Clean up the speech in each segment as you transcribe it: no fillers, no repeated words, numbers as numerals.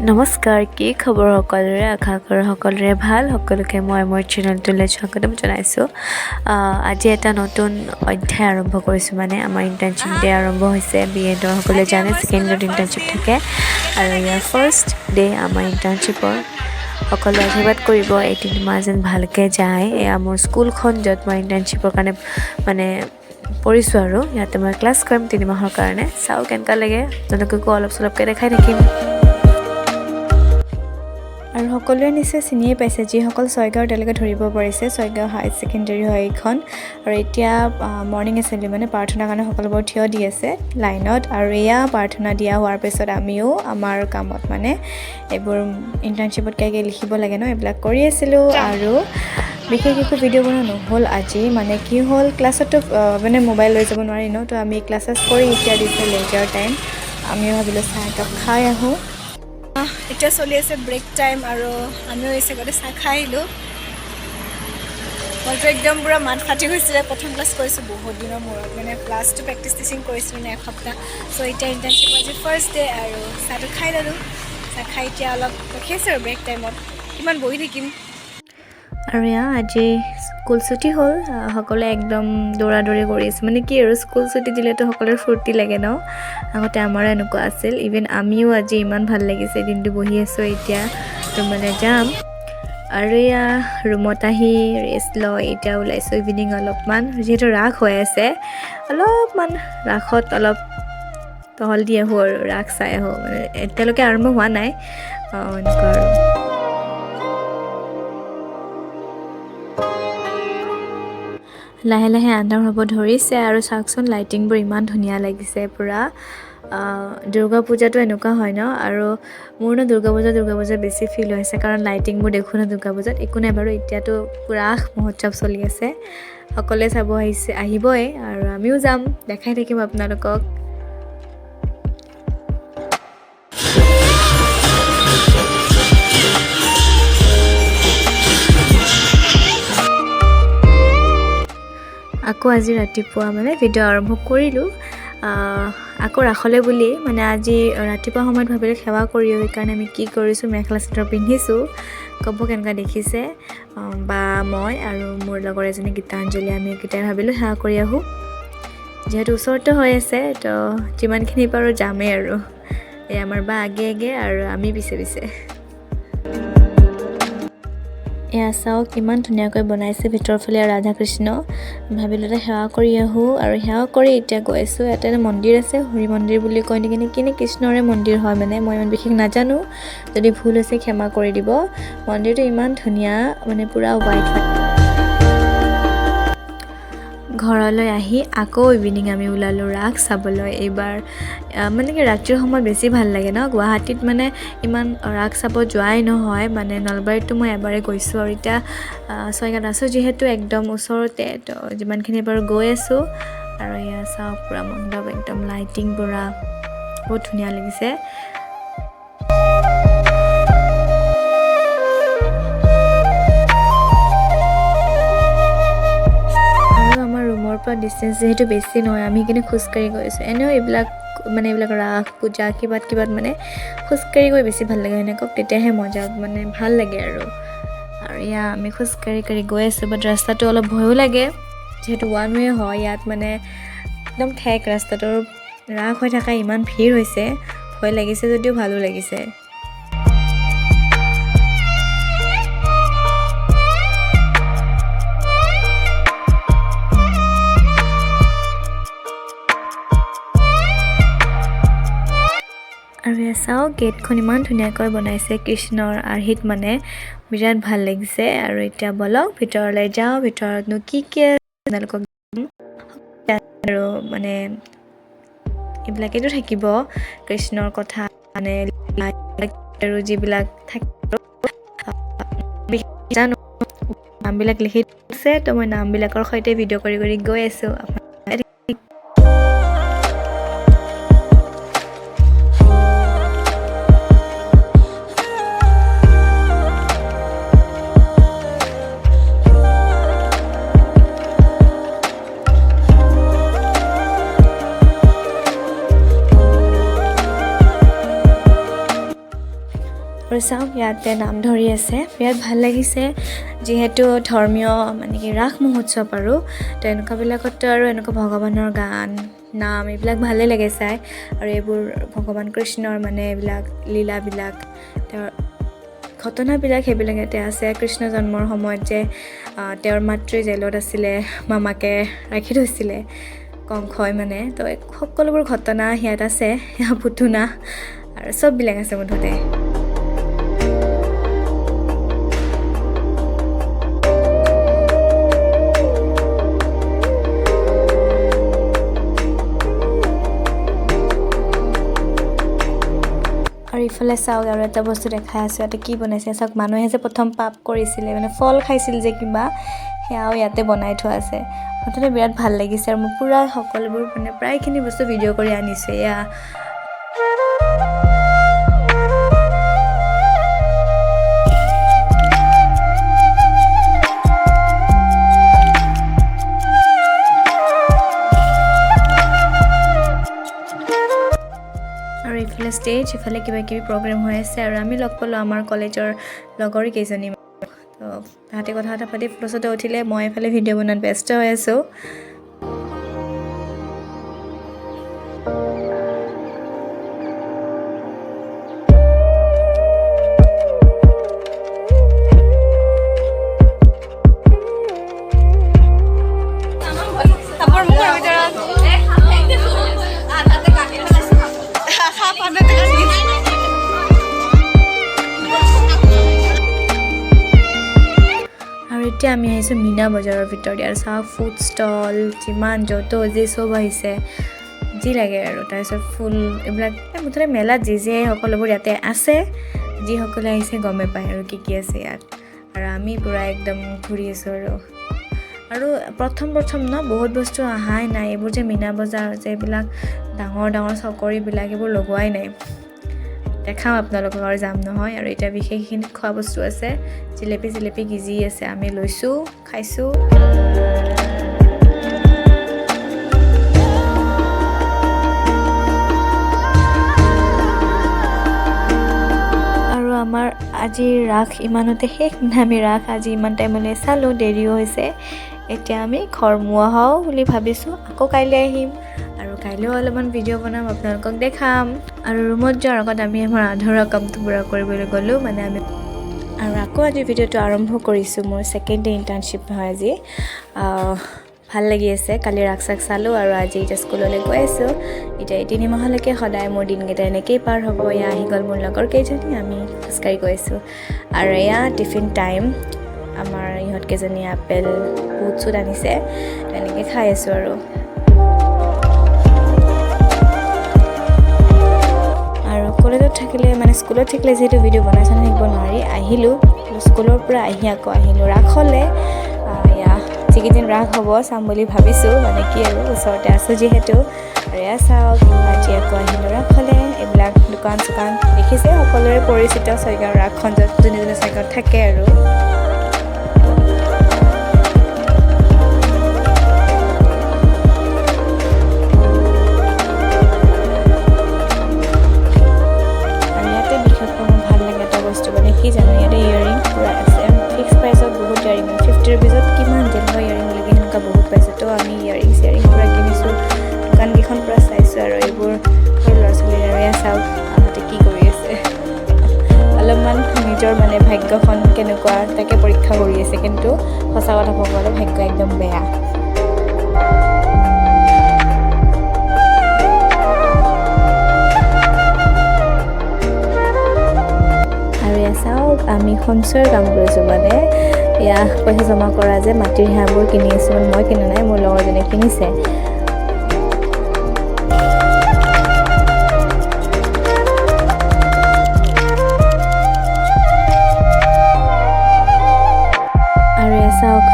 নমস্কাৰ, কি খবৰ সকলোৰে? আশা কৰোঁ সকলোৰে ভাল। সকলোকে মই মোৰ চেনেলটোলৈ স্বাগতম জনাইছোঁ। আজি এটা নতুন অধ্যায় আৰম্ভ কৰিছোঁ, মানে আমাৰ ইণ্টাৰ্ণশ্বিপ ডে আৰম্ভ হৈছে। BEdৰ সকলোৱে জানে ছেকেণ্ড ইয়েৰত ইণ্টাৰ্ণশ্বিপ থাকে আৰু ইয়াৰ ফাৰ্ষ্ট ডে আমাৰ ইণ্টাৰ্ণশ্বিপৰ। সকলোৱে আশীৰ্বাদ কৰিব এই 3 মাহ যেন ভালকৈ যায়। এয়া মোৰ স্কুলখন, য'ত মই ইণ্টাৰ্ণশ্বিপৰ কাৰণে মানে পৰিছোঁ আৰু ইয়াতে মই ক্লাছ কৰিম 3 মাহৰ কাৰণে। চাওঁ কেনেকুৱা লাগে, জনককো অলপ চলপকৈ দেখাই থাকিম। আৰু সকলোৱে নিশ্চয় চিনিয়ে পাইছে, যিসকল ছয়গাঁৱৰ তেওঁলোকে ধৰিব পাৰিছে। ছয়গাঁও হাই ছেকেণ্ডেৰী হয় এইখন। আৰু এতিয়া মৰ্ণিং এছেম্বলি মানে প্ৰাৰ্থনাৰ কাৰণে সকলোবোৰ থিয় দি আছে লাইনত। আৰু এয়া প্ৰাৰ্থনা দিয়া হোৱাৰ পিছত আমিও আমাৰ কামত মানে এইবোৰ ইণ্টাৰ্ণশ্বিপত কাইকৈ লিখিব লাগে ন, এইবিলাক কৰি আছিলোঁ। আৰু বিশেষ একো ভিডিঅ' বনোৱা নহ'ল আজি, মানে কি হ'ল ক্লাছতো মানে মোবাইল লৈ যাব নোৱাৰি ন, তো আমি ক্লাছেছ কৰি এতিয়া দিছে লেজাৰ টাইম। আমিও ভাবিলোঁ চাহ একাপ খাই আহোঁ। এতিয়া চলি আছে ব্ৰেক টাইম আৰু আমিও এই চেগতে চাহ খাই আহিলোঁ। মইতো একদম পূৰা মাত ফাটি গৈছিলে। প্ৰথম ক্লাছ কৰিছোঁ বহুত দিনৰ মূৰত, মানে ক্লাছটো প্ৰেক্টিছ টিচিং কৰিছোঁ মানে এসপ্তাহ। চ' এতিয়া ইণ্টাৰ্ণশ্বিপ আজি ফাৰ্ষ্ট ডে আৰু চাহটো খাই ল'লোঁ। চাহ খাই এতিয়া অলপ ৰখি আছোঁ আৰু ব্ৰেক টাইমত, কিমান বহি থাকিম। আৰু এয়া আজি স্কুল ছুটি হ'ল। সকলোৱে একদম দৌৰা দৌৰি কৰি আছে, মানে কি আৰু স্কুল ছুটি দিলেতো সকলোৰে ফূৰ্তি লাগে ন। আগতে আমাৰো এনেকুৱা আছিল। ইভেন আমিও আজি ইমান ভাল লাগিছে, দিনটো বহি আছোঁ। এতিয়া ৰুমলৈ যাম আৰু এয়া ৰুমত আহি ৰেষ্ট লয়। এতিয়া ওলাইছোঁ ইভিনিং অলপমান, যিহেতু ৰাস হৈ আছে, অলপমান ৰাসত অলপ টহল দি আহোঁ আৰু ৰাস চাই আহোঁ। মানে এতিয়ালৈকে আৰম্ভ হোৱা নাই এনেকুৱা আৰু। লাহে লাহে আন্ধাৰ হ'ব ধৰিছে আৰু চাওকচোন লাইটিংবোৰ ইমান ধুনীয়া লাগিছে পূৰা। দুৰ্গা পূজাটো এনেকুৱা হয় ন, আৰু মোৰ ন দুৰ্গা পূজা বেছি ফিল হৈছে, কাৰণ লাইটিংবোৰ দেখোঁ ন দুৰ্গা পূজাত। একো নাই বাৰু, এতিয়াতো ৰাস মহোৎসৱ চলি আছে, সকলোৱে চাব আহিবই আৰু আমিও যাম, দেখাই থাকিম আপোনালোকক। আকৌ আজি ৰাতিপুৱা মানে ভিডিঅ' আৰম্ভ কৰিলোঁ, আকৌ ৰাসলৈ বুলি। মানে আজি ৰাতিপুৱা সময়ত ভাবিলোঁ সেৱা কৰি, সেইকাৰণে আমি কি কৰিছোঁ, মেখেলা চাদৰ পিন্ধিছোঁ। ক'ব কেনেকুৱা দেখিছে বা মই আৰু মোৰ লগৰ এজনী গীতাঞ্জলি, আমি কেইটাই ভাবিলোঁ সেৱা কৰি আহোঁ। যিহেতু ওচৰতে হৈ আছে, তো যিমানখিনি পাৰোঁ যামেই আৰু। এই আমাৰ বা আগে আগে আৰু আমি পিছে পিছে। এয়া চাওক কিমান ধুনীয়াকৈ বনাইছে ভিতৰৰ ফালে ৰাধা কৃষ্ণ। ভাবিলোঁ যে সেৱা কৰি আহোঁ, আৰু সেৱা কৰি এতিয়া গৈ আছোঁ। ইয়াতে এটা মন্দিৰ আছে, হৰি মন্দিৰ বুলি কয় নেকি, কিনে কৃষ্ণৰে মন্দিৰ হয়, মানে মই ইমান বিশেষ নাজানো, যদি ভুল হৈছে ক্ষমা কৰি দিব। মন্দিৰটো ইমান ধুনীয়া, মানে পূৰা হোৱাইট। ঘৰলৈ আহি আকৌ ইভিনিং আমি ওলালোঁ ৰাস চাবলৈ। এইবাৰ মানে কি ৰাতিৰ সময়ত বেছি ভাল লাগে ন। গুৱাহাটীত মানে ইমান ৰাস চাব যোৱাই নহয়, মানে নলবাৰীতো মই এবাৰেই গৈছোঁ, আৰু এতিয়া ছয়গাঁৱত আছোঁ যিহেতু একদম ওচৰতে, তো যিমানখিনি বাৰু গৈ আছোঁ। আৰু এয়া চাওক পূৰা মণ্ডপ একদম লাইটিং পূৰা বহুত ধুনীয়া লাগিছে। ডিষ্টেঞ্চ যিহেতু বেছি নহয়, আমি সেইখিনি খোজকাঢ়ি গৈ আছোঁ। এনেও এইবিলাক ৰাস পূজা কিবাত মানে খোজকাঢ়ি গৈ বেছি ভাল লাগে, হয়নে কওক? তেতিয়াহে মজা, মানে ভাল লাগে আৰু এয়া আমি খোজকাঢ়ি গৈ আছোঁ। বাট ৰাস্তাটো অলপ ভয়ো লাগে, যিহেতু ওৱান ৱে হয় ইয়াত, মানে একদম ঠেক ৰাস্তাটোৰ। ৰাস হৈ থকা ইমান ভিৰ হৈছে, ভয় লাগিছে যদিও ভালো লাগিছে। আৰু এয়া চাওক গেটখন ইমান ধুনীয়াকৈ বনাইছে কৃষ্ণৰ আৰ্হিত, মানে বিৰাট ভাল লাগিছে। আৰু এতিয়া বলক ভিতৰলৈ যাওঁ। ভিতৰতনো কি আপোনালোকক আৰু মানে এইবিলাকেতো থাকিব কৃষ্ণৰ কথা, মানে আৰু যিবিলাক থাকে জানো নামবিলাক লিখি আছে, তো মই নামবিলাকৰ সৈতে ভিডিঅ' কৰি গৈ আছোঁ। আৰু চাওক ইয়াতে নাম ধৰি আছে, বিৰাট ভাল লাগিছে যিহেতু ধৰ্মীয় মানে কি ৰাস মহোৎসৱ আৰু তো এনেকুৱাবিলাকতো আৰু এনেকুৱা ভগৱানৰ গান নাম এইবিলাক ভালেই লাগে চাই আৰু এইবোৰ ভগৱান কৃষ্ণৰ মানে এইবিলাক লীলাবিলাক তেওঁৰ ঘটনাবিলাক সেইবিলাক ইয়াতে আছে। কৃষ্ণ জন্মৰ সময়ত যে তেওঁৰ মাতৃ জেলত আছিলে, মামাকে ৰাখি থৈছিলে কংসই মানে, তো সকলোবোৰ ঘটনা ইয়াত আছে, পুতুনা আৰু চববিলাক আছে মুঠতে। আৰু ইফালে চাওক আৰু এটা বস্তু দেখাই আছোঁ, ইয়াতে কি বনাইছে চাওক। মানুহে যে প্ৰথম পাপ কৰিছিলে মানে ফল খাইছিল যে কিবা, সেয়াও ইয়াতে বনাই থোৱা আছে। মুঠতে বিৰাট ভাল লাগিছে আৰু মই পূৰা সকলোবোৰ মানে প্ৰায়খিনি বস্তু ভিডিঅ' কৰি আনিছোঁ এয়া। আৰু ইফালে ষ্টেজ, ইফালে কিবা কিবি প্ৰগ্ৰেম হৈ আছে আৰু আমি লগ পালোঁ আমাৰ কলেজৰ লগৰ কেইজনী। তো তাহাঁতে কথা পাতি ফটো চটো উঠিলে, মই এফালে ভিডিঅ' বনোৱাত ব্যস্ত হৈ আছোঁ। আৰু এতিয়া আমি আহিছোঁ মীনা বজাৰৰ ভিতৰত আৰু চাওক ফুড ষ্টল যিমান য'ত যি চব আহিছে যি লাগে আৰু তাৰপিছত ফুল এইবিলাক মুঠতে মেলাত যি যি সকলোবোৰ ইয়াতে আছে, যিসকলে আহিছে গমে পায় আৰু কি আছে ইয়াত। আৰু আমি পূৰা একদম ঘূৰি আছোঁ আৰু প্ৰথম ন বহুত বস্তু অহাই নাই। এইবোৰ যে মীনা বজাৰ যে এইবিলাক ডাঙৰ ডাঙৰ চকৰিবিলাক এইবোৰ লগোৱাই নাই, দেখাম আপোনালোকক আৰু যাম নহয়। আৰু এতিয়া বিশেষখিনি খোৱা বস্তু আছে, জিলেপি গিজি আছে, আমি লৈছোঁ খাইছোঁ। আৰু আমাৰ আজি ৰাস ইমানতে শেষ নহয়, আমি ৰাস আজি ইমান টাইমলৈ চালোঁ, দেৰিও হৈছে। এতিয়া আমি ঘৰমুৱা হওঁ বুলি ভাবিছোঁ, আকৌ কাইলৈ আহিম আৰু কাইলৈও অলপমান ভিডিঅ' বনাম, আপোনালোকক দেখাম। আৰু ৰুমত যোৱাৰ আগত আমি আমাৰ আধৰুৱা কামটো পূৰা কৰিবলৈ গ'লোঁ মানে আমি। আৰু আকৌ আজি ভিডিঅ'টো আৰম্ভ কৰিছোঁ, মোৰ ছেকেণ্ড ডে ইণ্টাৰ্ণশ্বিপ হয় আজি। ভাল লাগি আছে, কালি ৰাস চালোঁ আৰু আজি এতিয়া স্কুললৈ গৈ আছোঁ। এতিয়া 3 মাহলৈকে সদায় মোৰ দিনকেইটা এনেকৈয়ে পাৰ হ'ব। এয়া আহি গ'ল মোৰ লগৰ কেইজনী, আমি খোজকাঢ়ি গৈ আছোঁ। আৰু এয়া টিফিন টাইম, আমাৰ ইহঁতকেইজনী আপেল বুট চুট আনিছে, তেনেকৈ খাই আছোঁ। আৰু কলেজত থাকিলে মানে স্কুলত থাকিলে যিহেতু ভিডিঅ' বনাই থাকিব নোৱাৰি, আহিলোঁ স্কুলৰ পৰা আকৌ আহিলোঁ ৰাসলৈ। এয়া যিকেইদিন ৰাস হ'ব চাম বুলি ভাবিছোঁ, মানে কি আৰু ওচৰতে আছোঁ যিহেতু। আৰু এয়া চাওক আজি আকৌ আহিলোঁ ৰাসলৈ। এইবিলাক দোকান চোকান দেখিছে, সকলোৰে পৰিচিত ছয়গাঁও ৰাসখন, য'ত যোনে ছয়গাঁৱত থাকে আৰু। কি জানো ইয়াতে ইয়েৰিং পূৰা আছে, ফিক্স প্ৰাইচত বহুত ইয়েৰিং, 50 ৰুপিজত কিমান যেনেকুৱা ইয়েৰিং লাগে সেনেকুৱা বহুত পাইছোঁ। তো আমি ইয়েৰিং পূৰা কিনিছোঁ, দোকানকেইখন পূৰা চাইছোঁ আৰু এইবোৰ সৰু ল'ৰা ছোৱালীৰ। আৰু এয়া চাওক তাহাঁতে কি কৰি আছে, অলপমান নিজৰ মানে ভাগ্যখন কেনেকুৱা তাকে পৰীক্ষা কৰি আছে, কিন্তু সঁচা কথা ক'ব গ'লে ভাগ্য একদম বেয়া। চাওক আমি সঞ্চয়ৰ কাম কৰিছোঁ, মানে এয়া পইচা জমা কৰা যে মাটিৰ হাঁহবোৰ কিনি আছোঁ। মানে মই কিনা নাই, মোৰ লগৰজনে কিনিছে। আৰু এয়া চাওক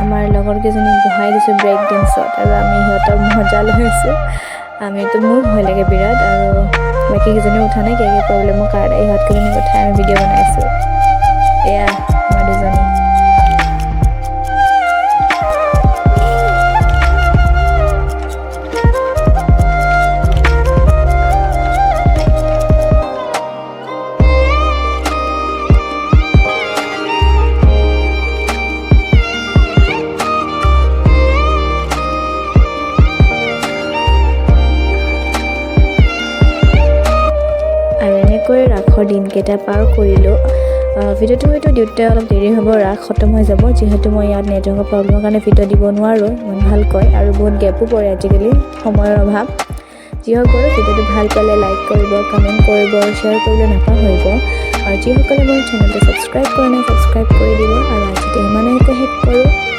আমাৰ লগৰকেইজনীক বহাই দিছোঁ ব্ৰেক ডেন্সত, আৰু আমি সিহঁতৰ মজা লৈ আছোঁ। আমিতো মোৰ ভয় লাগে বিৰাট, আৰু বাকীকেইজনীও উঠা নাই কিবা প্ৰব্লেমৰ কাৰণে। ইহঁতকেইজনীক উঠাই আমি ভিডিঅ' বনাইছোঁ। এয়া আমাৰ দুজনী। সুখৰ দিনকেইটা পাৰ কৰিলোঁ। ভিডিঅ'টো হয়তো দিওঁতে অলপ দেৰি হ'ব, ৰাস খতম হৈ যাব, যিহেতু মই ইয়াত নেটৱৰ্কৰ প্ৰব্লেমৰ কাৰণে ভিডিঅ' দিব নোৱাৰোঁ ইমান ভালকৈ, আৰু বহুত গেপো পৰে আজিকালি, সময়ৰ অভাৱ। যিসকলে ভিডিঅ'টো ভাল পালে লাইক কৰিব, কমেণ্ট কৰিব, শ্বেয়াৰ কৰিবলৈ নাপাহৰিব। আৰু যিসকলে মোৰ চেনেলটো ছাবস্ক্ৰাইব কৰা নাই ছাবস্ক্ৰাইব কৰি দিব। আৰু আজিতো ইমানেই শেষ কৰোঁ।